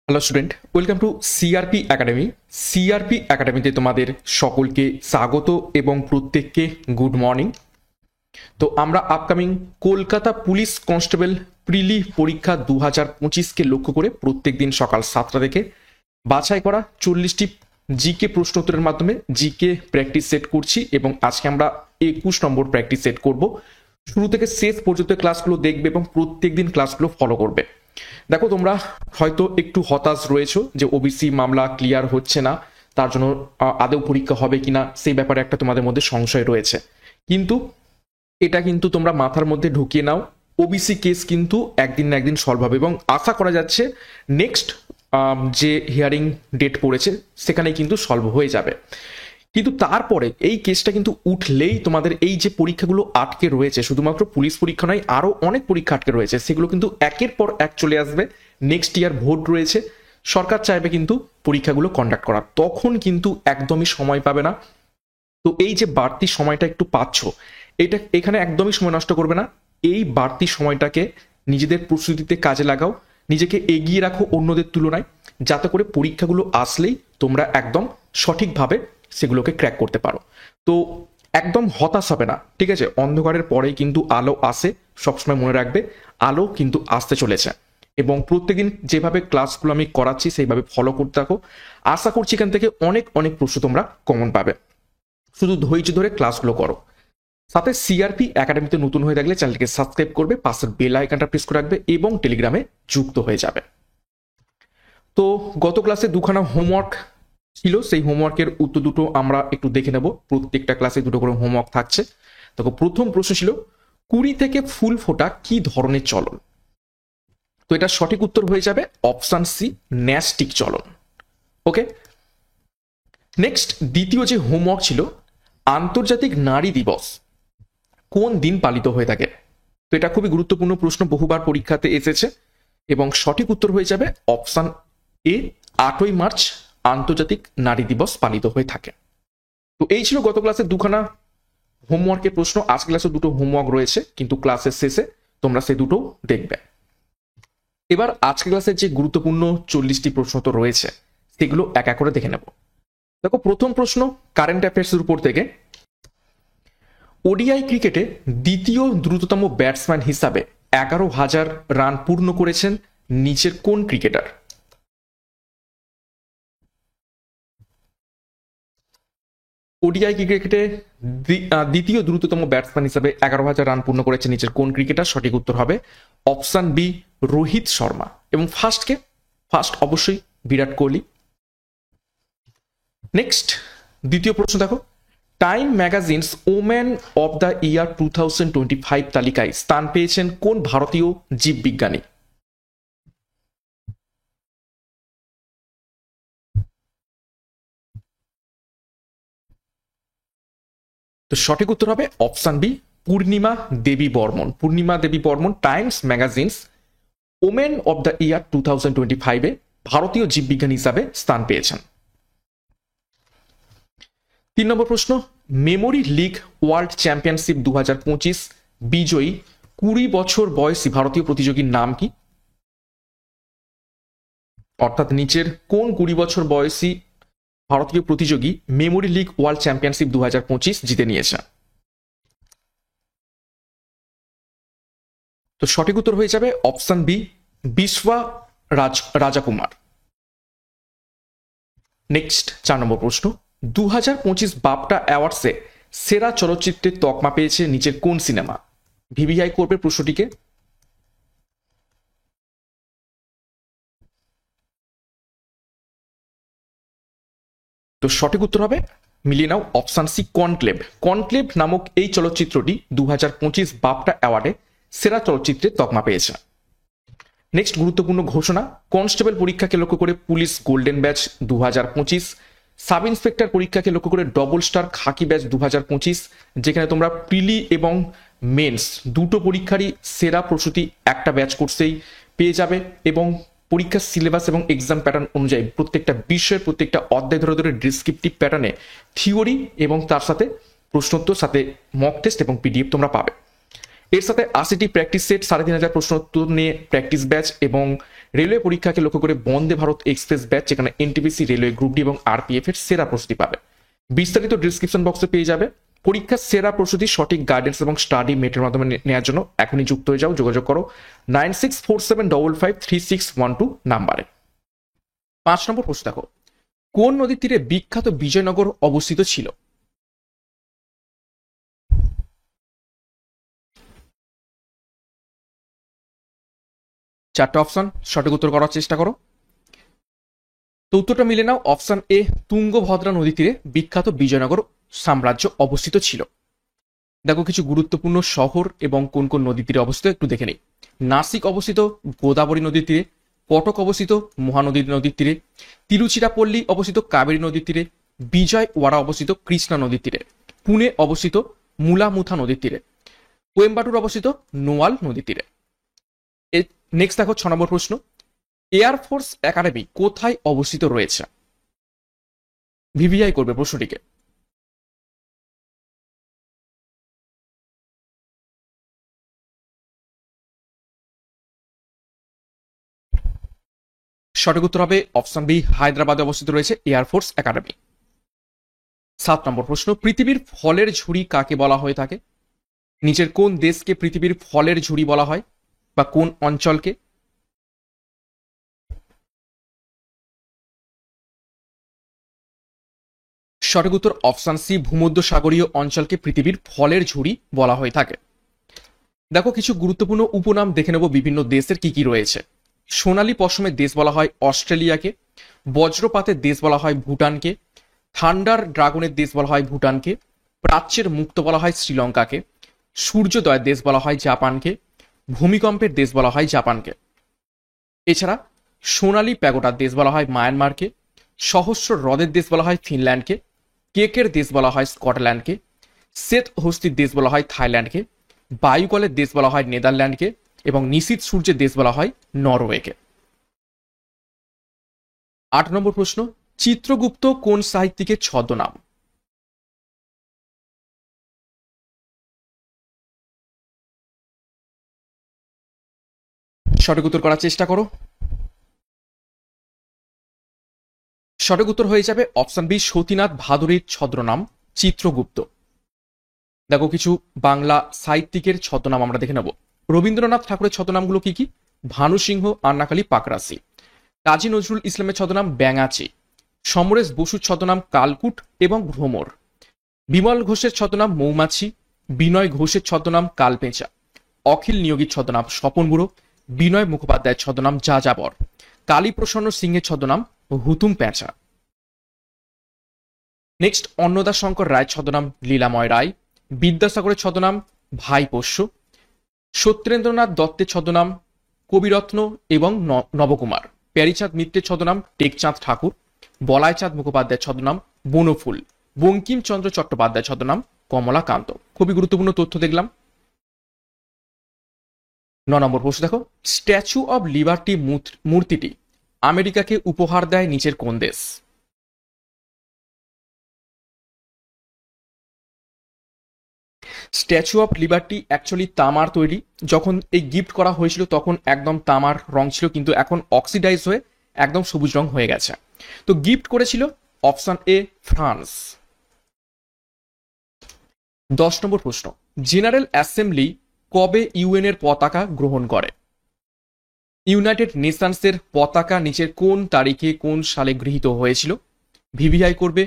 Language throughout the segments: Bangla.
Hello student, welcome to CRP academy. CRP একাডেমিতে তোমাদের সকলকে স্বাগত এবং প্রত্যেককে গুড মর্নিং। তো আমরা upcoming Kolkata police constable prelim পরীক্ষা 2025কে লক্ষ্য করে প্রত্যেক দিন সকাল 7টা থেকে বাছাই করা 40টি জিকে প্রশ্ন উত্তরের মাধ্যমে জিকে প্র্যাকটিস সেট করছি এবং আজকে আমরা 21 নম্বর প্র্যাকটিস সেট করব। শুরু থেকে শেষ পর্যন্ত ক্লাসগুলো দেখবে এবং প্রত্যেক দিন ক্লাসগুলো ফলো করবে। দেখো, তোমরা হয়তো একটু হতাশ রয়েছো যে ওবিসি মামলা ক্লিয়ার হচ্ছে না, তার জন্য আদৌ পরীক্ষা হবে কিনা সেই ব্যাপারে একটা তোমাদের মধ্যে সংশয় রয়েছে। কিন্তু এটা কিন্তু তোমরা মাথার মধ্যে ঢুকিয়ে নাও, ওবিসি কেস কিন্তু একদিন না একদিন সলভ হবে এবং আশা করা যাচ্ছে নেক্সট যে হিয়ারিং ডেট পড়েছে সেখানে কিন্তু সলভ হয়ে যাবে। কিন্তু তারপরে এই কেসটা কিন্তু উঠলেই তোমাদের এই যে পরীক্ষাগুলো আটকে রয়েছে, শুধুমাত্র পুলিশ পরীক্ষা নয়, আরও অনেক পরীক্ষা আটকে রয়েছে, সেগুলো কিন্তু একের পর এক চলে আসবে। নেক্সট ইয়ার ভোট রয়েছে, সরকার চাইবে কিন্তু পরীক্ষাগুলো কন্ডাক্ট করার, তখন কিন্তু একদমই সময় পাবে না। তো এই যে বাড়তি সময়টা একটু পাচ্ছ, এটা এখানে একদমই সময় নষ্ট করবে না। এই বাড়তি সময়টাকে নিজেদের প্রস্তুতিতে কাজে লাগাও, নিজেকে এগিয়ে রাখো অন্যদের তুলনায়, যাতে করে পরীক্ষাগুলো আসলেই তোমরা একদম সঠিকভাবে সেগুলোকে ক্র্যাক করতে পারো। তো একদম হতাশ হবে না, ঠিক আছে? অন্ধকারের পরেই কিন্তু আলো আসে, সবসময় মনে রাখবে আলো কিন্তু আসতে চলেছে। এবং প্রত্যেকদিন যেভাবে ক্লাসগুলো আমি করাচ্ছি সেইভাবে ফলো করতে থাকো। আশা করছি এখান থেকে অনেক অনেক প্রশ্ন তোমরা কমন পাবে। শুধু ধৈর্য ধরে ক্লাসগুলো করো। সাথে সিআরপি একাডেমিতে নতুন হয়ে থাকলে চ্যানেলটিকে সাবস্ক্রাইব করবে, পাশের বেল আইকনটা প্রেস করে রাখবে এবং টেলিগ্রামে যুক্ত হয়ে যাবে। তো গত ক্লাসে দুখানা হোমওয়ার্ক ছিল, সেই হোমওয়ার্কের উত্তর দুটো আমরা একটু দেখে নেব। প্রত্যেকটা ক্লাসে দুটো করে হোমওয়ার্ক থাকছে। দেখো, প্রথম প্রশ্ন ছিল 20 থেকে ফুল ফোটা কি ধরনের চলন? তো এটা সঠিক উত্তর হয়ে যাবে অপশন সি, ন্যাস্টিক চলন। ওকে, নেক্সট দ্বিতীয় যে হোমওয়ার্ক ছিল, আন্তর্জাতিক নারী দিবস কোন দিন পালিত হয়ে থাকে? তো এটা খুবই গুরুত্বপূর্ণ প্রশ্ন, বহুবার পরীক্ষাতে এসেছে এবং সঠিক উত্তর হয়ে যাবে অপশন এ, 8ই মার্চ আন্তর্জাতিক নারী দিবস পালিত হয়ে থাকে। তো এই ছিল গত ক্লাসে দুখানা হোমওয়ার্কের প্রশ্ন। আজ ক্লাসে দুটো হোমওয়ার্ক রয়েছে, কিন্তু ক্লাসের শেষে তোমরা সেই দুটো দেখবে। এবার আজকে ক্লাসের যে গুরুত্বপূর্ণ 40টি প্রশ্ন তো রয়েছে, সেগুলো এক এক করে দেখে নেব। দেখো, প্রথম প্রশ্ন কারেন্ট অ্যাফেয়ার্সের উপর থেকে, ওডিআই ক্রিকেটে দ্বিতীয় দ্রুততম ব্যাটসম্যান হিসাবে 11,000 রান পূর্ণ করেছেন নিচের কোন ক্রিকেটার? ওডিআই ক্রিকেটে দ্বিতীয় দ্রুততম ব্যাটসম্যান হিসাবে 11,000 রান পূর্ণ করেছে নিচের কোন ক্রিকেটার? সঠিক উত্তর হবে অপশন বি, রোহিত শর্মা। এবং ফার্স্ট অবশ্যই বিরাট কোহলি। নেক্সট দ্বিতীয় প্রশ্ন দেখো, time magazines woman of the ইয়ার 2025 তালিকায় স্থান পেয়েছেন কোন ভারতীয় জীববিজ্ঞানী? তো সঠিক উত্তর হবে option B, Purnima Devi Barman. Purnima Devi Barman Times magazines women of the year 2025-এ ভারতীয় জীববিজ্ঞানী হিসাবে স্থান পেয়েছেন। 3 নম্বর প্রশ্ন, মেমোরি লিগ ওয়ার্ল্ড চ্যাম্পিয়নশিপ 2025 বিজয়ী 20 বছর বয়সী ভারতীয় প্রতিযোগীর নাম কি? অর্থাৎ নিচের কোন 20 বছর বয়সী ভারতীয় প্রতিযোগী মেমোরি লিগ ওয়ার্ল্ড চ্যাম্পিয়নশিপ 2025 জিতে নিয়েছে? তো সঠিক উত্তর হয়ে যাবে অপশন বি, বিশ্বা রাজাকুমার। নেক্সট 4 নম্বর প্রশ্ন, 2025 বাফটা অ্যাওয়ার্ডসে সেরা চলচ্চিত্রের তকমা পেয়েছে নিচের কোন সিনেমা? ভিভিআই করবে প্রশ্নটিকে। তো সঠিক উত্তর হবে, মিলিয়ে নাও, অপশন সি, কনক্লেভ। কনক্লেভ নামক এই চলচ্চিত্রটি 2025 বাফটা অ্যাওয়ার্ডে সেরা চলচ্চিত্রের তকমা পেয়েছে। নেক্সট গুরুত্বপূর্ণ ঘোষণা, কনস্টেবল পরীক্ষাকে লক্ষ্য করে police golden batch 2025, sub inspector পরীক্ষাকে লক্ষ্য করে ডবল স্টার খাকি ব্যাচ 2025, যেখানে তোমরা প্রিলি এবং মেন্স দুটো পরীক্ষারই সেরা প্রস্তুতি একটা ব্যাচ কোর্সেই পেয়ে যাবে এবং পরীক্ষার সিলেবাস এবং এক্সাম প্যাটার্ন অনুযায়ী প্রত্যেকটা বিষয়ের প্রত্যেকটা অধ্যায় ধরে ধরে ডিসক্রিপটিভ প্যাটার্নে থিওরি এবং তার সাথে প্রশ্নোত্তর, সাথে মক টেস্ট এবং পিডিএফ তোমরা পাবে। এর সাথে 80টি প্র্যাকটিস সেট, 3500 প্রশ্ন উত্তর নিয়ে প্র্যাকটিস ব্যাচ এবং রেলওয়ে পরীক্ষাকে লক্ষ্য করে বন্দে ভারত এক্সপ্রেস ব্যাচ, যেখানে এনটিপিসি, রেলওয়ে গ্রুপ ডি এবং আরপিএফ এর সেরা প্রস্তুতি পাবে। বিস্তারিত ডিসক্রিপশন বক্সে পেয়ে যাবে। পরীক্ষার সেরা প্রস্তুতি, সঠিক গাইডেন্স এবং স্টাডি মেটের মাধ্যমে নেওয়ার জন্য এখনই যুক্ত হয়ে যাও, যোগাযোগ করো 9647553612 নাম্বারে। 5 নম্বর প্রশ্ন দেখো, কোন নদীর তীরে বিখ্যাত বিজয়নগর অবস্থিত ছিল? চারটা অপশন, সঠিক উত্তর করার চেষ্টা করো। তো উত্তরটা মিলে নাও। অপশন এ, তুঙ্গভদ্রা নদী তীরে বিখ্যাত বিজয়নগর সাম্রাজ্য অবস্থিত ছিল। দেখো কিছু গুরুত্বপূর্ণ শহর এবং কোন কোন নদী তীরে অবস্থিত একটু দেখে নেই। নাসিক অবস্থিত গোদাবরী নদীর তীরে, কটক অবস্থিত মহানদী নদীর তীরে, তিরুচিরাপল্লী অবস্থিত কাবেরী নদীর তীরে, বিজয়ওয়াড়া অবস্থিত কৃষ্ণা নদীর তীরে, পুনে অবস্থিত মুলামুথা নদীর তীরে, কোয়েম্বাটুর অবস্থিত নোয়াল নদীর তীরে। নেক্সট দেখো 6 নম্বর প্রশ্ন, এয়ারফোর্স একাডেমি কোথায় অবস্থিত রয়েছে? ভিভিআই করবে প্রশ্নটিকে। সঠিক উত্তর হবে অপশন বি, হায়দ্রাবাদে অবস্থিত রয়েছে এয়ারফোর্স একাডেমি। 7 নম্বর প্রশ্ন, পৃথিবীর ফলের ঝুড়ি কাকে বলা হয়ে থাকে? নিচের কোন দেশকে পৃথিবীর ফলের ঝুড়ি বলা হয়, বা কোন অঞ্চলকে? সঠিক উত্তর অপশন সি, ভূমধ্যসাগরীয় অঞ্চলকে পৃথিবীর ফলের ঝুড়ি বলা হয়ে থাকে। দেখো কিছু গুরুত্বপূর্ণ উপনাম দেখে নেব বিভিন্ন দেশের কি কি রয়েছে। সোনালী পশমের দেশ বলা হয় অস্ট্রেলিয়াকে, বজ্রপাতের দেশ বলা হয় ভুটানকে, থান্ডার ড্রাগনের দেশ বলা হয় ভুটানকে, প্রাচ্যের মুক্ত বলা হয় শ্রীলঙ্কাকে, সূর্যোদয়ের দেশ বলা হয় জাপানকে, ভূমিকম্পের দেশ বলা হয় জাপানকে। এছাড়া সোনালী প্যাগোডার দেশ বলা হয় মায়ানমারকে, সহস্র হ্রদের দেশ বলা হয় ফিনল্যান্ডকে, কেকের দেশ বলা হয় স্কটল্যান্ডকে, শ্বেত হস্তির দেশ বলা হয় থাইল্যান্ডকে, বায়ুকলের দেশ বলা হয় নেদারল্যান্ডকে এবং নিশীথ সূর্যের দেশ বলা হয় নরওয়েকে। 8 নম্বর প্রশ্ন, চিত্রগুপ্ত কোন সাহিত্যিকের ছদ্মনাম? সঠিক উত্তর করার চেষ্টা করো। সঠিক উত্তর হয়ে যাবে অপশন বি, সতীনাথ ভাদুরীর ছদ্মনাম চিত্রগুপ্ত। দেখো কিছু বাংলা সাহিত্যিকের ছদ্মনাম আমরা দেখে নেব। রবীন্দ্রনাথ ঠাকুরের ছদ্মনামগুলো কি কি? ভানু সিংহ, আন্নাকালী পাকরাসি। কাজী নজরুল ইসলামের ছদ্মনাম ব্যাঙাচি। সমরেশ বসুর ছদ্মনাম কালকুট এবং ভ্রমর। বিমল ঘোষের ছদ্মনাম মৌমাছি। বিনয় ঘোষের ছদ্মনাম কালপেঁচা। অখিল নিয়োগীর ছদ্মনাম স্বপন বুড়ো। বিনয় মুখোপাধ্যায়ের ছদ্মনাম যাযাবর। কালীপ্রসন্ন সিংহের ছদ্মনাম হুতুম প্যাঁচা। নেক্সট, অন্নদা শঙ্কর রায়ের ছদ্মনাম লীলাময় রায়। বিদ্যাসাগরের ছদ্মনাম ভাই পোষ্য। সত্যেন্দ্রনাথ দত্তের ছদ্মনাম কবিরত্ন এবং নবকুমার। প্যারীচাঁদ মিত্রের ছদ্মনাম টেকচাঁদ ঠাকুর। বলাইচাঁদ মুখোপাধ্যায়ের ছদ্মনাম বনফুল। বঙ্কিমচন্দ্র চট্টোপাধ্যায়ের ছদ্মনাম কমলাকান্ত। খুবই গুরুত্বপূর্ণ তথ্য দেখলাম। 9 নম্বর প্রশ্ন দেখো, স্ট্যাচু অব লিবার্টি মূর্তিটি আমেরিকাকে উপহার দেয় নিচের কোন দেশ? স্ট্যাচু অফ লিবার্টি অ্যাকচুয়ালি তামার তৈরি। যখন এই গিফট করা হয়েছিল তখন একদম তামার রং ছিল, কিন্তু এখন অক্সিডাইজ হয়ে একদম সবুজ রং হয়ে গেছে। তো গিফট করেছিল অপশন এ, ফ্রান্স। 10 নম্বর প্রশ্ন, জেনারেল অ্যাসেম্বলি কবে ইউএন এর পতাকা গ্রহণ করে? ইউনাইটেড নেশনসের পতাকা নিচের কোন তারিখে কোন সালে গৃহীত হয়েছিল? ভিভিআই করবে।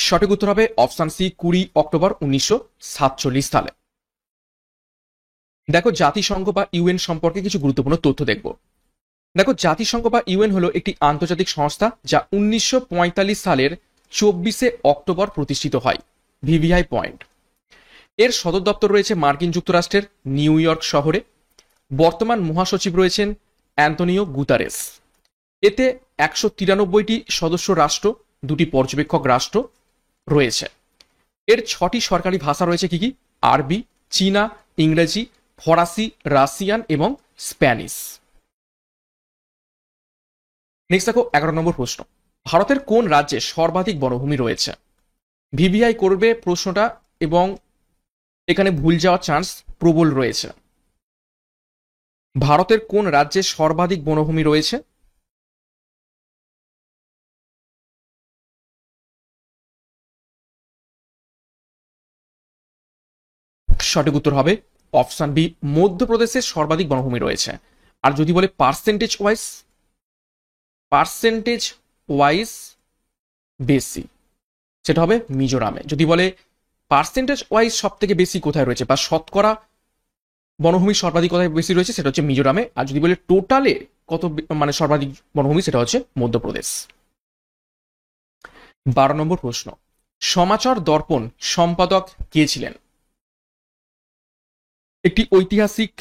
সঠিক উত্তর হবে অপশন সি, 20 অক্টোবর 1947 সালে। দেখো জাতিসংঘ বা ইউএন সম্পর্কে কিছু গুরুত্বপূর্ণ তথ্য দেখব। দেখো জাতিসংঘ বা ইউএন হলো একটি আন্তর্জাতিক সংস্থা যা 1945 সালের 24 অক্টোবর প্রতিষ্ঠিত হয়। VVI point. এর সদর দপ্তর রয়েছে মার্কিন যুক্তরাষ্ট্রের নিউ ইয়র্ক শহরে। বর্তমান মহাসচিব রয়েছেন অ্যান্তনিও গুতারেস। এতে 193টি সদস্য রাষ্ট্র, 2টি পর্যবেক্ষক রাষ্ট্র রয়েছে। এর 6টি সরকারি ভাষা রয়েছে কি কি? আরবি, চীনা, ইংরেজি, ফরাসি, রাশিয়ান এবং স্প্যানিশ। নেক্সট দেখো 11 নম্বর প্রশ্ন, ভারতের কোন রাজ্যে সর্বাধিক বনভূমি রয়েছে? ভিভিআই করবে প্রশ্নটা এবং এখানে ভুল যাওয়ার চান্স প্রবল রয়েছে। ভারতের কোন রাজ্যে সর্বাধিক বনভূমি রয়েছে? সঠিক উত্তর হবে অপশন বি, মধ্যপ্রদেশে সর্বাধিক বনভূমি রয়েছে। আর যদি বলে পার্সেন্টেজ ওয়াইজ বেশি, সেটা হবে মিজোরামে। যদি বলে পার্সেন্টেজ ওয়াইজ সব থেকে বেশি কোথায় রয়েছে বা শতকরা বনভূমি সর্বাধিক কোথায় বেশি রয়েছে, সেটা হচ্ছে মিজোরামে। আর যদি বলে টোটালে কত মানে সর্বাধিক বনভূমি, সেটা হচ্ছে মধ্যপ্রদেশ। 12 নম্বর প্রশ্ন, সমাচার দর্পণ সম্পাদক কে ছিলেন? একটি ঐতিহাসিক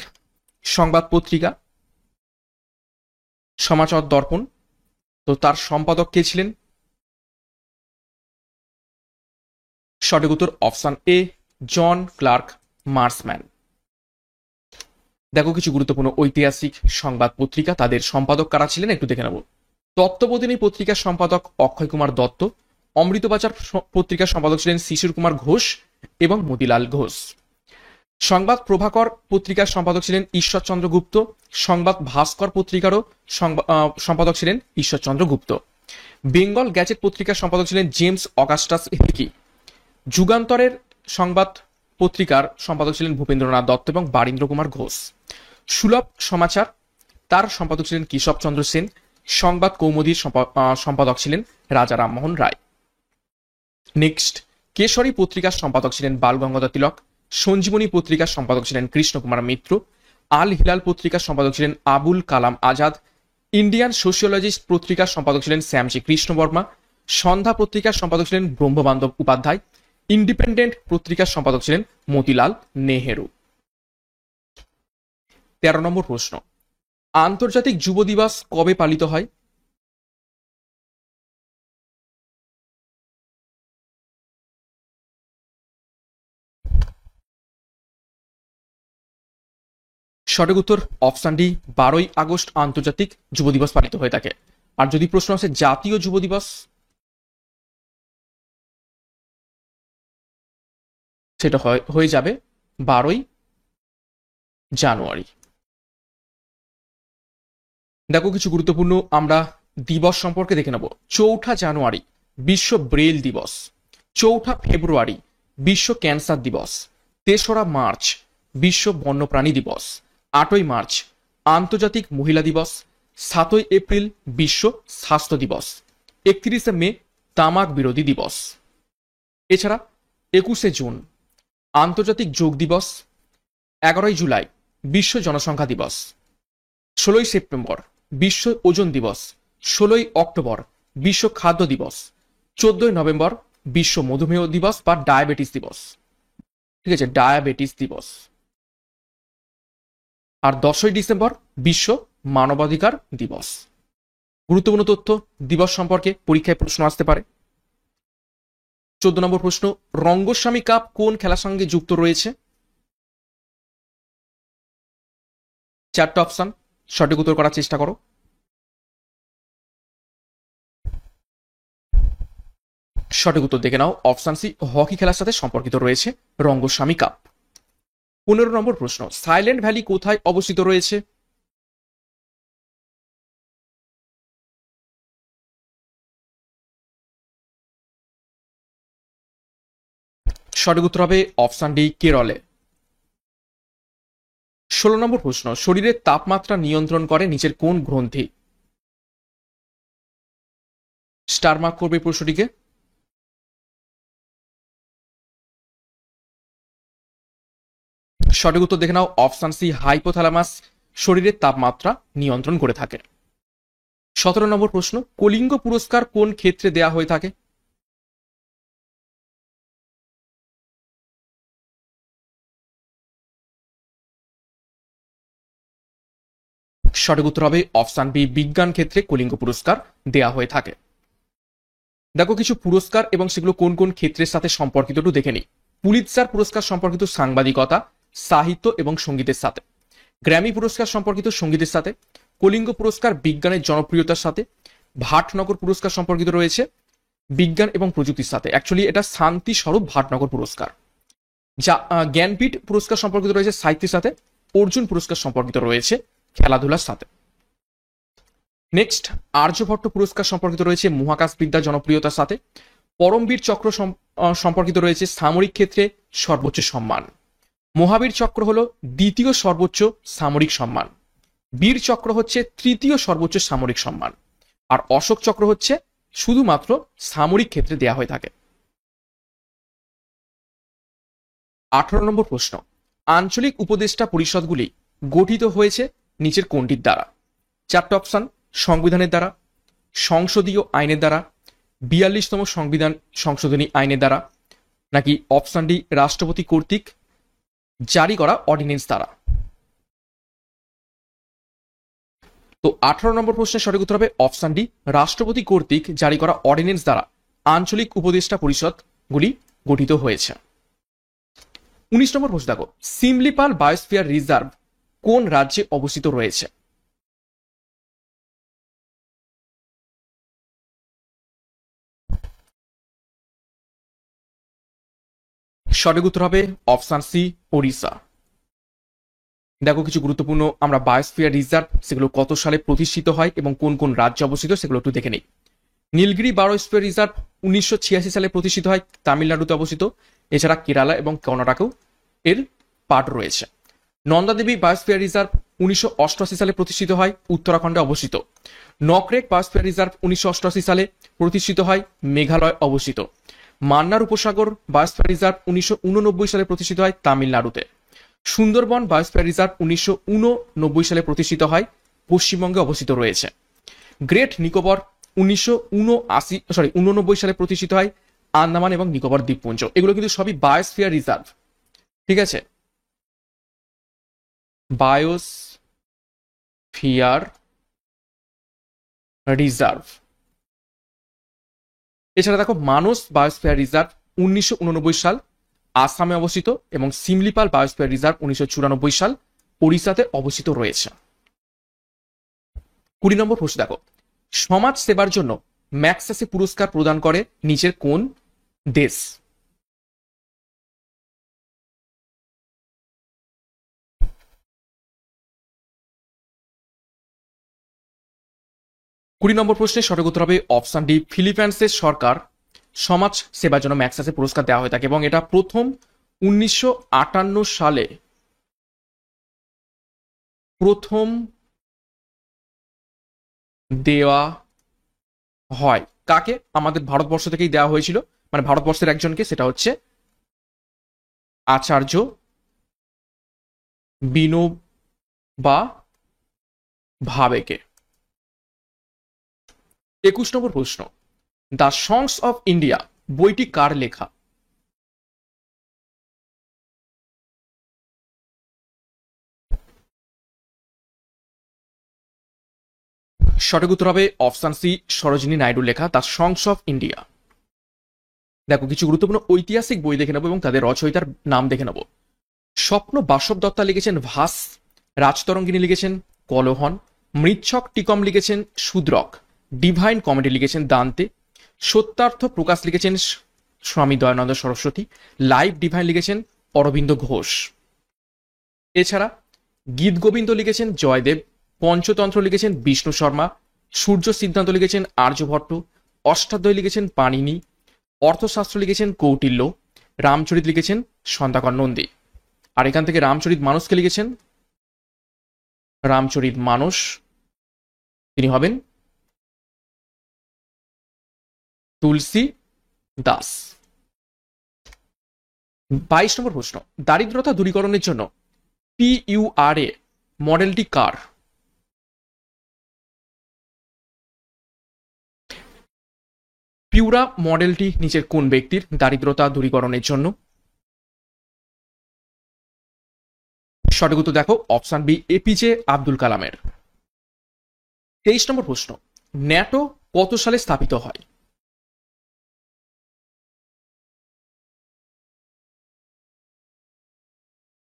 সংবাদ পত্রিকা সমাচার দর্পণ, তো তার সম্পাদক কে ছিলেন? সঠিক উত্তর option A, John Clark Marshman. দেখো কিছু গুরুত্বপূর্ণ ঐতিহাসিক সংবাদ পত্রিকা, তাদের সম্পাদক কারা ছিলেন একটু দেখে নেব। তত্ত্ববোধিনী পত্রিকার সম্পাদক অক্ষয় কুমার দত্ত, অমৃতবাজার পত্রিকার সম্পাদক ছিলেন শিশির কুমার ঘোষ এবং মতিলাল ঘোষ। সংবাদ প্রভাকর পত্রিকার সম্পাদক ছিলেন ঈশ্বরচন্দ্র গুপ্ত, সংবাদ ভাস্কর পত্রিকারও সম্পাদক ছিলেন ঈশ্বরচন্দ্র গুপ্ত। বেঙ্গল গ্যাজেট পত্রিকার সম্পাদক ছিলেন জেমস অগাস্টাস হিকি। যুগান্তরের সংবাদ পত্রিকার সম্পাদক ছিলেন ভূপেন্দ্রনাথ দত্ত এবং বারীন্দ্র কুমার ঘোষ। সুলভ সমাচার, তার সম্পাদক ছিলেন কেশবচন্দ্র সেন। সংবাদ কৌমুদীর সম্পাদক ছিলেন রাজা রামমোহন রায়। নেক্সট, কেশরী পত্রিকার সম্পাদক ছিলেন বাল গঙ্গাধর তিলক। সঞ্জীবনী পত্রিকার সম্পাদক ছিলেন কৃষ্ণকুমার মিত্র। আল হিলাল পত্রিকার সম্পাদক ছিলেন আবুল কালাম আজাদ। ইন্ডিয়ান সোশিওলজিস্ট পত্রিকার সম্পাদক ছিলেন শ্যামজি কৃষ্ণ বর্মা। সন্ধ্যা পত্রিকার সম্পাদক ছিলেন ব্রহ্মবান্ধব উপাধ্যায়। ইন্ডিপেন্ডেন্ট পত্রিকার সম্পাদক ছিলেন মতিলাল নেহেরু। 13 নম্বর প্রশ্ন, আন্তর্জাতিক যুব দিবস কবে পালিত হয়? সঠিক উত্তর অপশন ডি, 12ই আগস্ট আন্তর্জাতিক যুব দিবস পালিত হয়ে থাকে। আর যদি প্রশ্ন আসে জাতীয় যুব দিবস, সেটা হয়ে যাবে 12ই জানুয়ারি। দেখো কিছু গুরুত্বপূর্ণ আমরা দিবস সম্পর্কে দেখে নেব। 4ঠা জানুয়ারি বিশ্ব ব্রেল দিবস। 4ঠা ফেব্রুয়ারি বিশ্ব ক্যান্সার দিবস। 3রা মার্চ বিশ্ব বন্যপ্রাণী দিবস। 8ই মার্চ আন্তর্জাতিক মহিলা দিবস। 7ই এপ্রিল বিশ্ব স্বাস্থ্য দিবস। 31শে মে তামাক বিরোধী দিবস। এছাড়া 21শে জুন আন্তর্জাতিক যোগ দিবস। 11ই জুলাই বিশ্ব জনসংখ্যা দিবস। 16ই সেপ্টেম্বর বিশ্ব ওজন দিবস। 16ই অক্টোবর বিশ্ব খাদ্য দিবস। 14ই নভেম্বর বিশ্ব মধুমেহ দিবস বা ডায়াবেটিস দিবস। ঠিক আছে, ডায়াবেটিস দিবস। আর 10ই ডিসেম্বর বিশ্ব মানবাধিকার দিবস। গুরুত্বপূর্ণ তথ্য দিবস সম্পর্কে পরীক্ষায় প্রশ্ন আসতে পারে। 14 নম্বর প্রশ্ন, রঙ্গস্বামী কাপ কোন খেলার সঙ্গে যুক্ত রয়েছে? 4টে অপশন, সঠিক উত্তর করার চেষ্টা করো। সঠিক উত্তর দেখে নাও, অপশন সি, হকি খেলার সাথে সম্পর্কিত রয়েছে রঙ্গস্বামী কাপ। 15 নম্বর প্রশ্ন, সাইলেন্ট ভ্যালি কোথায় অবস্থিত রয়েছে? সঠিক উত্তর হবে অপশন ডি, কেরলে। 16 নম্বর প্রশ্ন, শরীরের তাপমাত্রা নিয়ন্ত্রণ করে নিচের কোন গ্রন্থি? স্টার মার্ক করবে প্রশ্নটিকে। সঠিক উত্তর দেখে নাও, অপশন সি, হাইপোথ্যালামাস শরীরের তাপমাত্রা নিয়ন্ত্রণ করে থাকে। 17 নম্বর প্রশ্ন, কলিঙ্গ পুরস্কার কোন ক্ষেত্রে দেয়া হয়ে থাকে? সঠিক উত্তর হবে অপশন বি, বিজ্ঞান ক্ষেত্রে কলিঙ্গ পুরস্কার দেয়া হয়ে থাকে। দেখো কিছু পুরস্কার এবং সেগুলো কোন কোন ক্ষেত্রের সাথে সম্পর্কিত একটু দেখে নিই। পুলিৎজার পুরস্কার সম্পর্কিত সাংবাদিকতা, সাহিত্য এবং সঙ্গীতের সাথে। গ্র্যামি পুরস্কার সম্পর্কিত সঙ্গীতের সাথে। কলিঙ্গ পুরস্কার বিজ্ঞানের জনপ্রিয়তার সাথে। ভাটনগর পুরস্কার সম্পর্কিত রয়েছে বিজ্ঞান এবং প্রযুক্তির সাথে। অ্যাকচুয়ালি এটা শান্তি স্বরূপ ভাটনগর পুরস্কার। যা জ্ঞানপীঠ পুরস্কার সম্পর্কিত রয়েছে সাহিত্যের সাথে। অর্জুন পুরস্কার সম্পর্কিত রয়েছে খেলাধুলার সাথে। নেক্সট, আর্যভট্ট পুরস্কার সম্পর্কিত রয়েছে মহাকাশ বিদ্যার জনপ্রিয়তার সাথে। পরমবীর চক্র সম্পর্কিত রয়েছে সামরিক ক্ষেত্রে সর্বোচ্চ সম্মান। মহাবীর চক্র হলো দ্বিতীয় সর্বোচ্চ সামরিক সম্মান। বীর চক্র হচ্ছে তৃতীয় সর্বোচ্চ সামরিক সম্মান। আর অশোক চক্র হচ্ছে শুধুমাত্র সামরিক ক্ষেত্রে দেয়া হয়ে থাকে। 18 নম্বর প্রশ্ন, আঞ্চলিক উপদেষ্টা পরিষদগুলি গঠিত হয়েছে নিচের কোনটির দ্বারা? চারটে অপশন, সংবিধানের দ্বারা, সংসদীয় আইনের দ্বারা, 42তম সংবিধান সংশোধনী আইনের দ্বারা, নাকি অপশন ডি রাষ্ট্রপতি কর্তৃক জারি করা অর্ডিন্যান্স দ্বারা। তো 18 নম্বর প্রশ্নের সঠিক উত্তর হবে অপশন ডি রাষ্ট্রপতি কর্তৃক জারি করা অর্ডিন্যান্স দ্বারা আঞ্চলিক উপদেষ্টা পরিষদগুলি গঠিত হয়েছে। 19 নম্বর প্রশ্ন দেখো, সিমলিপাল বায়োস্ফিয়ার রিজার্ভ কোন রাজ্যে অবস্থিত রয়েছে? সঠিক উত্তর হবে অপশন সি ওড়িশা। দেখো কিছু গুরুত্বপূর্ণ আমরা বায়োস্ফিয়ার রিজার্ভ সেগুলো কত সালে প্রতিষ্ঠিত হয় এবং কোন কোন রাজ্যে অবস্থিত সেগুলো একটু দেখে নেই। নীলগিরি বায়োস্ফিয়ার রিজার্ভ 1986 সালে প্রতিষ্ঠিত হয়, তামিলনাড়ুতে অবস্থিত। এছাড়া কেরালা এবং কর্ণাটকেও এর পার্ট রয়েছে। নন্দাদেবী বায়োস্ফিয়ার রিজার্ভ 1988 সালে প্রতিষ্ঠিত হয়, উত্তরাখণ্ডে অবস্থিত। নকরেক বায়োস্ফিয়ার রিজার্ভ 1988 সালে প্রতিষ্ঠিত হয়, মেঘালয় অবস্থিত। মান্নার উপসাগর বায়োস্ফিয়ার রিজার্ভ 1989 সালে প্রতিষ্ঠিত হয়, তামিলনাড়ুতে। সুন্দরবন বায়োস্ফিয়ার রিজার্ভ 1989 সালে প্রতিষ্ঠিত হয়, পশ্চিমবঙ্গে অবস্থিত রয়েছে। গ্রেট নিকোবর 1989 সালে প্রতিষ্ঠিত হয়, আন্দামান এবং নিকোবর দ্বীপপুঞ্জ। এগুলো কিন্তু সবই বায়োস্ফিয়ার রিজার্ভ, ঠিক আছে? Biosphere reserve. এছাড়া দেখো মানস বায়োস্ফিয়ার রিজার্ভ 1989 সাল আসামে অবস্থিত এবং সিমলিপাল বায়োস্ফিয়ার রিজার্ভ 1994 সাল ওড়িশাতে অবস্থিত রয়েছে। 20 নম্বর প্রশ্ন দেখো, সমাজ সেবার জন্য ম্যাগসেসে পুরস্কার প্রদান করে নিচের কোন দেশ? কুড়ি নম্বর প্রশ্নের সঠিক উত্তর হবে অপশন ডি ফিলিপাইন্সের সরকার সমাজ সেবার জন্য ম্যাগসেসে পুরস্কার দেওয়া হয়ে থাকে এবং এটা প্রথম 1958 সালে প্রথম দেওয়া হয়। কাকে? আমাদের ভারতবর্ষ থেকেই দেওয়া হয়েছিল, মানে ভারতবর্ষের একজনকে, সেটা হচ্ছে আচার্য বিনোবা ভাবেকে। 21 নম্বর প্রশ্ন, দ্য সংস অফ ইন্ডিয়া বইটি কার লেখা? সঠিক উত্তর হবে অপশন সি সরোজিনী নাইডুর লেখা দ্য সংস অফ ইন্ডিয়া। দেখো কিছু গুরুত্বপূর্ণ ঐতিহাসিক বই দেখে নেবো এবং তাদের রচয়িতার নাম দেখে নেবো। স্বপ্ন বাসব দত্তা লিখেছেন ভাস, রাজতরঙ্গিনী লিখেছেন কলহন, মৃচ্ছক টিকম লিখেছেন শূদ্রক, ডিভাইন কমেডি লিখেছেন দান্তে, সত্যার্থ প্রকাশ লিখেছেন স্বামী দয়ানন্দ সরস্বতী, লাইভ ডিভাইন লিখেছেন অরবিন্দ ঘোষ। এছাড়া গীত গোবিন্দ লিখেছেন জয়দেব, পঞ্চতন্ত্র লিখেছেন বিষ্ণু শর্মা, সূর্য সিদ্ধান্ত লিখেছেন আর্যভট্ট, অষ্টাধ্যায়ী লিখেছেন পাণিনি, অর্থশাস্ত্র লিখেছেন কৌটিল্য, রামচরিত লিখেছেন সন্ধ্যাকর নন্দী। আর এখান থেকে রামচরিত মানসকে লিখেছেন রামচরিত মানস, তিনি হবেন তুলসী দাস। 22 নম্বর প্রশ্ন, দারিদ্রতা দূরীকরণের জন্য PURA মডেলটি কার? পিউরা মডেলটি নিচের কোন ব্যক্তির দারিদ্রতা দূরীকরণের জন্য? সঠিক উত্তর দেখো অপশন বি এপিজে আব্দুল কালামের। 23 নম্বর প্রশ্ন, ন্যাটো কত সালে স্থাপিত হয়?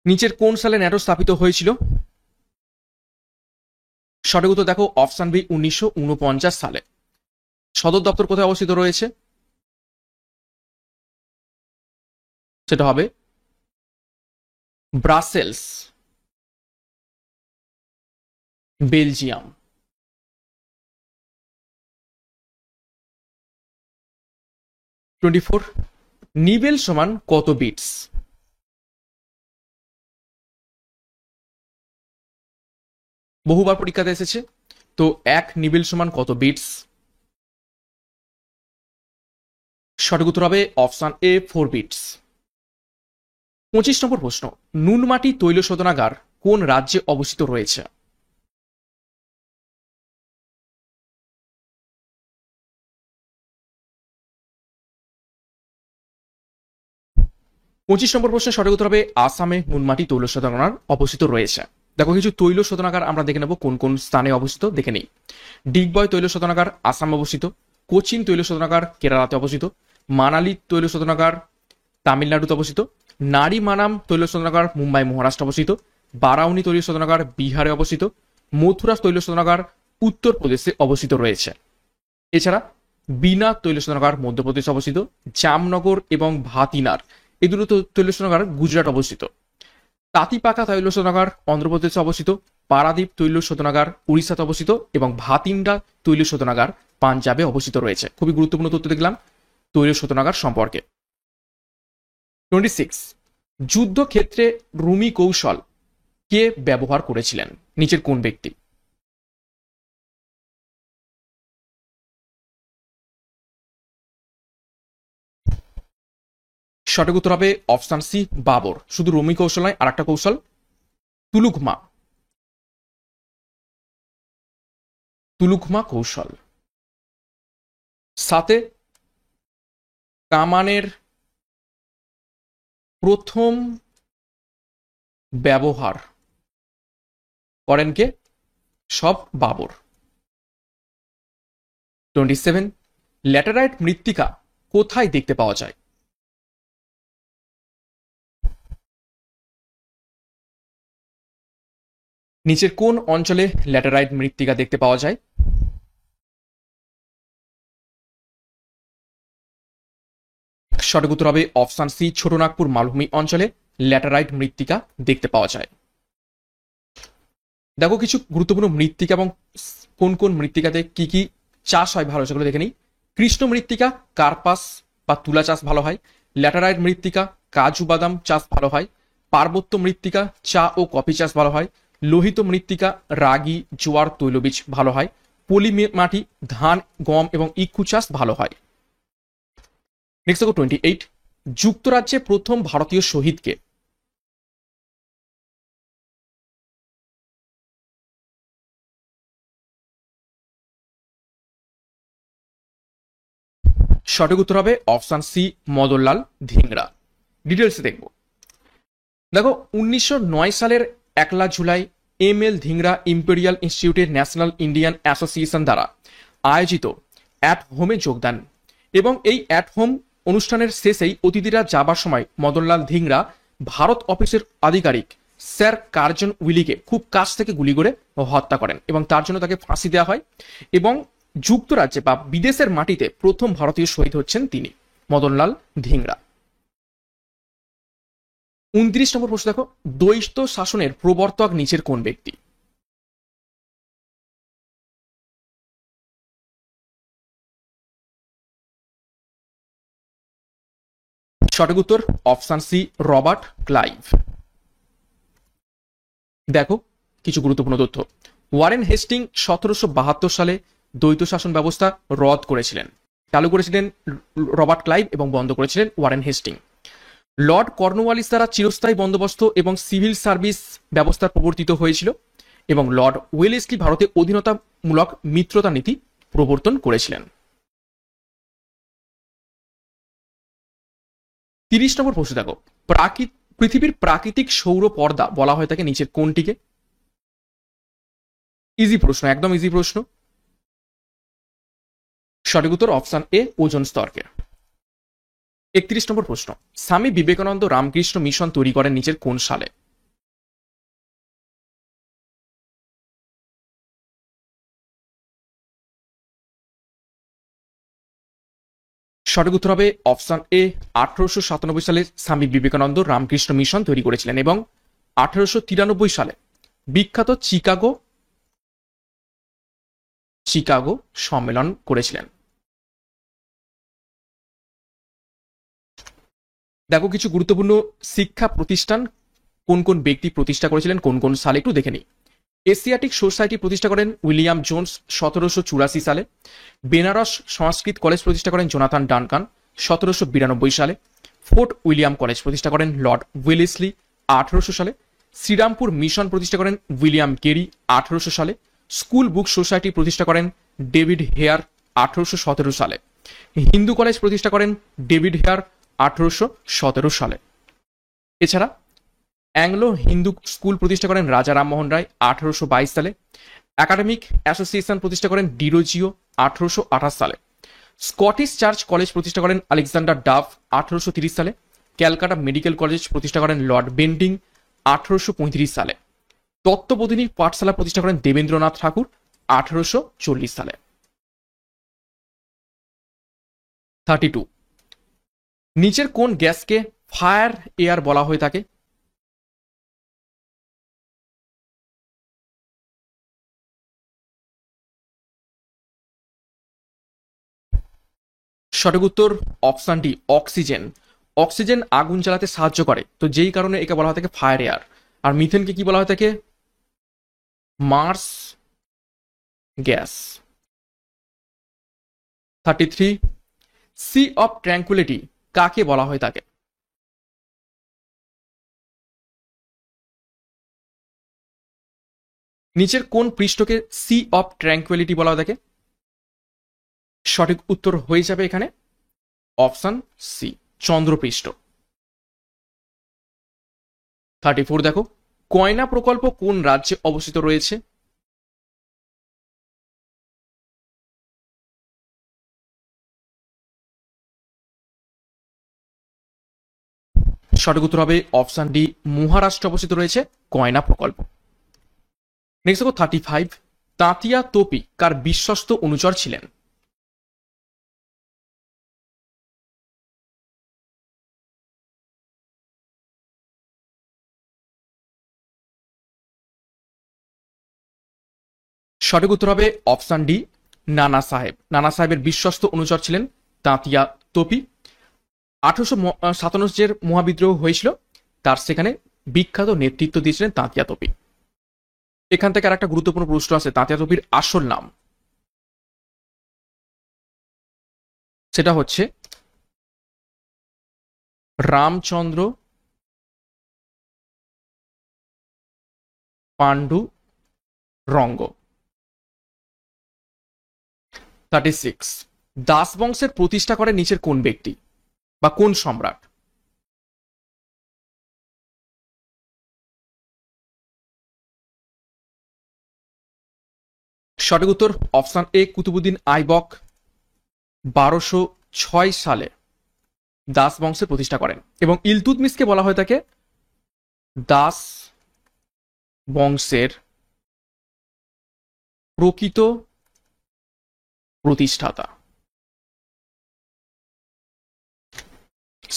নিচের কোন সালে ন্যাটো স্থাপিত হয়েছিল? সঠিক উত্তর দেখো অপশন বি 1949 সালে। সদর দপ্তর কোথায় অবস্থিত রয়েছে? সেটা হবে ব্রাসেলস, বেলজিয়াম। 24, নিবেল সমান কত বিটস? বহুবার পরীক্ষাতে এসেছে। তো এক নিবেল সমান কত বিটস? সঠিক উত্তর হবে অপশন এ 4 বিটস। 25 নম্বর প্রশ্ন, নুনমাটি তৈল শোধনাগার কোন রাজ্যে অবস্থিত রয়েছে? 25 নম্বর প্রশ্নের সঠিক উত্তর হবে আসামে নুনমাটি তৈল শোধনাগার অবস্থিত রয়েছে। দেখো কিছু তৈল শোধনাগার আমরা দেখে নেব কোন কোন স্থানে অবস্থিত, দেখে নেই। ডিগবয় তৈল শোধনাগার আসামে অবস্থিত, কোচিন তৈল শোধনাগার কেরালাতে অবস্থিত, মানালি তৈল শোধনাগার তামিলনাড়ুতে অবস্থিত, নারিমানাম তৈল শোধনাগার মুম্বাই মহারাষ্ট্র অবস্থিত, বারাউনি তৈল শোধনাগার বিহারে অবস্থিত, মথুরা তৈল শোধনাগার উত্তরপ্রদেশে অবস্থিত রয়েছে। এছাড়া বিনা তৈল শোধনাগার মধ্যপ্রদেশে অবস্থিত, জামনগর এবং ভাতিনার এই দুটো তৈল শোধনাগার গুজরাট অবস্থিত, তাতিপাকা তৈল শোধনাগার অন্ধ্রপ্রদেশে অবস্থিত, পারাদ্বীপ তৈল শোধনাগার উড়িষ্যাতে অবস্থিত এবং ভাতিন্ডা তৈল শোধনাগার পাঞ্জাবে অবস্থিত রয়েছে। খুবই গুরুত্বপূর্ণ তথ্য দেখলাম তৈল শোধনাগার সম্পর্কে। 26, যুদ্ধক্ষেত্রে রুমি কৌশল কে ব্যবহার করেছিলেন? নিচের কোন ব্যক্তি? সঠিক উত্তর হবে অপশন সি বাবর। শুধু রুমি কৌশল নয়, আর একটা কৌশল তুলুকমা, তুলুকমা কৌশল। সাথে কামানের প্রথম ব্যবহার করেন কে? সব বাবর। 27, ল্যাটেরাইট মৃত্তিকা কোথায় দেখতে পাওয়া যায়? নিচের কোন অঞ্চলে ল্যাটেরাইট মৃত্তিকা দেখতে পাওয়া যায়? সঠিক উত্তর হবে অপশন সি ছোটনাগপুর মালভূমি অঞ্চলে ল্যাটেরাইট মৃত্তিকা দেখতে পাওয়া যায়। দেখো কিছু গুরুত্বপূর্ণ মৃত্তিকা এবং কোন কোন মৃত্তিকাতে কি কি চাষ হয় ভালো সেগুলো দেখে নিই। কৃষ্ণ মৃত্তিকা কার্পাস বা তুলা চাষ ভালো হয়। ল্যাটেরাইট মৃত্তিকা কাজু বাদাম চাষ ভালো হয়। পার্বত্য মৃত্তিকা চা ও কফি চাষ ভালো হয়। লোহিত মৃত্তিকা রাগি জোয়ার তৈলবীজ ভালো হয়। পলি মাটি ধান গম এবং ইক্ষু চাষ ভালো হয়। নেক্সট দেখো 28, যুক্তরাজ্যে প্রথম ভারতীয় শহীদকে? সঠিক উত্তর হবে অপশন সি মদনলাল ধিংরা। ডিটেলসে দেখবো। দেখো 1909 সালের 1 July M L Dhingra imperial ইনস্টিটিউটের ন্যাশনাল ইন্ডিয়ান অ্যাসোসিয়েশন দ্বারা আয়োজিত অ্যাট হোমে যোগদান এবং এই অ্যাট হোম অনুষ্ঠানের শেষেই অতিথিরা যাবার সময় মদনলাল ধিংরা ভারত অফিসের আধিকারিক স্যার কার্জন উইলিকে খুব কাছ থেকে গুলি করে হত্যা করেন এবং তার জন্য তাকে ফাঁসি দেওয়া হয় এবং যুক্তরাজ্যে বা বিদেশের মাটিতে প্রথম ভারতীয় শহীদ হচ্ছেন তিনি, মদনলাল ধিংরা। 29 নম্বর প্রশ্ন দেখো, দ্বৈত শাসনের প্রবর্তক নিচের কোন ব্যক্তি? সঠিক উত্তর অপশন সি রবার্ট ক্লাইভ। দেখো কিছু গুরুত্বপূর্ণ তথ্য। ওয়ারেন হেস্টিং 1772 সালে দ্বৈত শাসন ব্যবস্থা রদ করেছিলেন, চালু করেছিলেন রবার্ট ক্লাইভ এবং বন্ধ করেছিলেন ওয়ারেন হেস্টিং। লর্ড কর্নওয়ালিস দ্বারা চিরস্থায়ী বন্দোবস্ত এবং সিভিল সার্ভিস ব্যবস্থা প্রবর্তিত হয়েছিল এবং লর্ড ওয়েলেসলি ভারতে অধীনতামূলক মিত্রতা নীতি প্রবর্তন করেছিলেন। 30 নম্বর প্রশ্ন দেখো, পৃথিবীর প্রাকৃতিক সৌর পর্দা বলা হয় তাকে নিচের কোনটিকে? ইজি প্রশ্ন, একদম ইজি প্রশ্ন। সঠিক উত্তর অপশন এ ওজোন স্তরকে। 31 নম্বর প্রশ্ন, স্বামী বিবেকানন্দ রামকৃষ্ণ মিশন তৈরি করেন নিচের কোন সালে? সঠিক উত্তর হবে অপশন এ। 1897 সালে স্বামী বিবেকানন্দ রামকৃষ্ণ মিশন তৈরি করেছিলেন এবং 1893 সালে বিখ্যাত চিকাগো সম্মেলন করেছিলেন। দেখো কিছু গুরুত্বপূর্ণ শিক্ষা প্রতিষ্ঠান কোন কোন ব্যক্তি প্রতিষ্ঠা করেছিলেন কোন কোন সালে একটু দেখে নিই। এশিয়াটিক সোসাইটি প্রতিষ্ঠা করেন উইলিয়াম জোন্স 1784 সালে। বেনারস সংস্কৃত কলেজ প্রতিষ্ঠা করেন জোনাথন ডানকান 1792 সালে। ফোর্ট উইলিয়াম কলেজ প্রতিষ্ঠা করেন লর্ড ওয়েলেসলি 1800 সালে। শ্রীরামপুর মিশন প্রতিষ্ঠা করেন উইলিয়াম কেরি 1800 সালে। স্কুল বুক সোসাইটি প্রতিষ্ঠা করেন ডেভিড হেয়ার 1817 সালে। হিন্দু কলেজ প্রতিষ্ঠা করেন ডেভিড হেয়ার 1817 সালে। এছাড়া অ্যাংলো হিন্দু স্কুল প্রতিষ্ঠা করেন রাজা রামমোহন রায় 1822 সালে। একাডেমিক অ্যাসোসিয়েশন প্রতিষ্ঠা করেন ডিরোজিও 1828 সালে। স্কটিশ চার্চ কলেজ প্রতিষ্ঠা করেন আলেকজান্ডার ডাফ 1830 সালে। ক্যালকাটা মেডিকেল কলেজ প্রতিষ্ঠা করেন লর্ড বেন্টিং 1835 সালে। তত্ত্ববোধিনী পাঠশালা প্রতিষ্ঠা করেন দেবেন্দ্রনাথ ঠাকুর 1840 সালে। 32 নিচের কোন গ্যাসকে ফায়ার এয়ার বলা হয়ে থাকে? সঠিক উত্তর অপশন ডি অক্সিজেন। অক্সিজেন আগুন জ্বালাতে সাহায্য করে, তো যেই কারণে একে বলা হয় থাকে ফায়ার এয়ার। আর মিথেনকে কি বলা হয় থাকে? Marsh gas. 33 sea of tranquillity কাকে বলা হয় থাকে? নিচের কোন পৃষ্ঠকে সি অফ ট্র্যাঙ্কুইলিটি বলা হয় থাকে? সঠিক উত্তর হয়ে যাবে এখানে অপশন সি চন্দ্রপৃষ্ঠ। 34 দেখো কয়না প্রকল্প কোন রাজ্যে অবস্থিত রয়েছে? সঠিক উত্তর হবে অপশন ডি মহারাষ্ট্র অবস্থিত রয়েছে কয়না প্রকল্প। নেক্সট দেখো 35 তাঁতিয়া তোপি কার বিশ্বস্ত অনুচর ছিলেন? সঠিক উত্তর হবে অপশন ডি নানা সাহেব। নানা সাহেবের বিশ্বস্ত অনুচর ছিলেন তাঁতিয়া তোপি। 1857 যে মহাবিদ্রোহ হয়েছিল তার সেখানে বিখ্যাত নেতৃত্ব দিয়েছিলেন তাঁতিয়া তোপি। এখান থেকে আর একটা গুরুত্বপূর্ণ প্রশ্ন আছে, তাঁতিয়া তোপির আসল নাম সেটা হচ্ছে রামচন্দ্র পাণ্ডু রঙ্গ। 36 দাস বংশের প্রতিষ্ঠা করে নিচের কোন ব্যক্তি বা কোন সম্রাট? সঠিক উত্তর অপশন এ কুতুবুদ্দিন আইবক 1206 সালে দাস বংশের প্রতিষ্ঠা করেন এবং ইলতুৎমিশকে বলা হয় তাকে দাস বংশের প্রকৃত প্রতিষ্ঠাতা।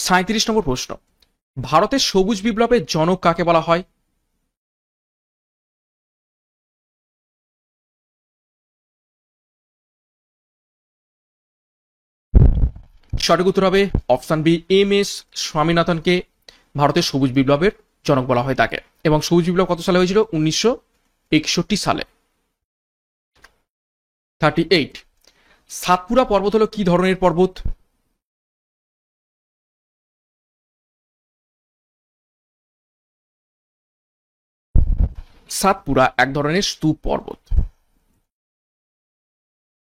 37 নম্বর প্রশ্ন ভারতের সবুজ বিপ্লবের জনক কাকে বলা হয়? সঠিক উত্তর হবে অপশন বি এম এস স্বামীনাথনকে ভারতের সবুজ বিপ্লবের জনক বলা হয় তাকে। এবং সবুজ বিপ্লব কত সালে হয়েছিল? 1961 সালে। 38 সাতপুরা পর্বত হলো কি ধরনের পর্বত? সাতপুরা এক ধরনের স্তূপ পর্বত।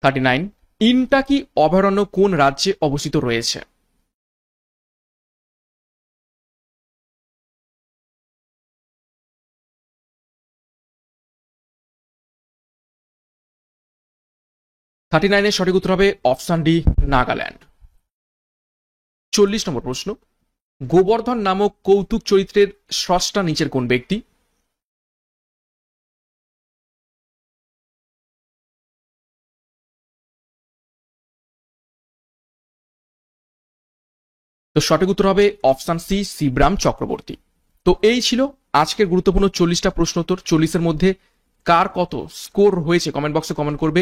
39 ইনটাকি অভয়ারণ্য কোন রাজ্যে অবস্থিত রয়েছে? 39 সঠিক উত্তর হবে অপশন ডি নাগাল্যান্ড। 40 নম্বর প্রশ্ন গোবর্ধন নামক কৌতুক চরিত্রের স্রষ্টা নিচের কোন ব্যক্তি? তো সঠিক উত্তর হবে অপশন সি, শিবরাম চক্রবর্তী। তো এই ছিল আজকের গুরুত্বপূর্ণ 40টা প্রশ্নোত্তর। 40-এর মধ্যে কার কত স্কোর হয়েছে কমেন্ট বক্সে কমেন্ট করবে।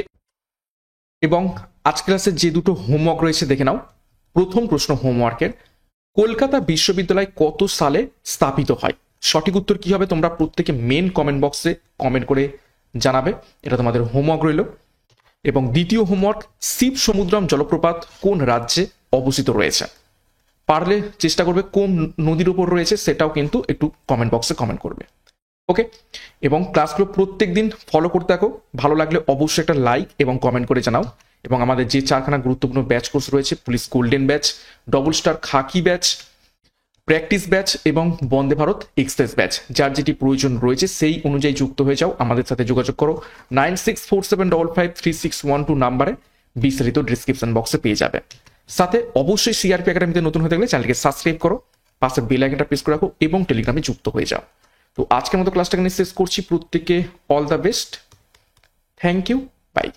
এবং আজ ক্লাসের যে দুটো হোমওয়ার্ক রয়েছে দেখে নাও। প্রথম প্রশ্ন হোমওয়ার্কের, কলকাতা বিশ্ববিদ্যালয় কত সালে স্থাপিত হয়? সঠিক উত্তর কি হবে তোমরা প্রত্যেকে মেন কমেন্ট বক্সে কমেন্ট করে জানাবে। এটা তোমাদের হোমওয়ার্ক রইল। এবং দ্বিতীয় হোমওয়ার্ক, শিব সমুদ্রম জলপ্রপাত কোন রাজ্যে অবস্থিত রয়েছে? পারলে চেষ্টা করবে কোন নদীর উপর রয়েছে সেটাও কিন্তু একটু কমেন্ট বক্সে কমেন্ট করবে। ওকে, এবং ক্লাসগুলো প্রত্যেক দিন ফলো করতে থাকো। ভালো লাগলে অবশ্যই একটা লাইক এবং কমেন্ট করে জানাও। এবং আমাদের যে 4খানা গুরুত্বপূর্ণ ব্যাচ কোর্স রয়েছে, police golden batch, double star khaki batch, practice batch এবং বন্দে ভারত এক্সপ্রেস ব্যাচ, যার যেটি প্রয়োজন রয়েছে সেই অনুযায়ী যুক্ত হয়ে যাও। আমাদের সাথে যোগাযোগ করো 9647553612 নাম্বারে, বিস্তারিত ডিসক্রিপশন বক্সে পেয়ে যাবে। সাথে অবশ্যই সিআরপি একাডেমিতে নতুন হয়ে থাকলে চ্যানেলকে সাবস্ক্রাইব করো, পাশের বেল আইকনটা প্রেস করে রাখো এবং টেলিগ্রামে যুক্ত হয়ে যাও। তো আজকের মতো ক্লাসটাকে শেষ করছি। প্রত্যেকে all the best, thank you, by.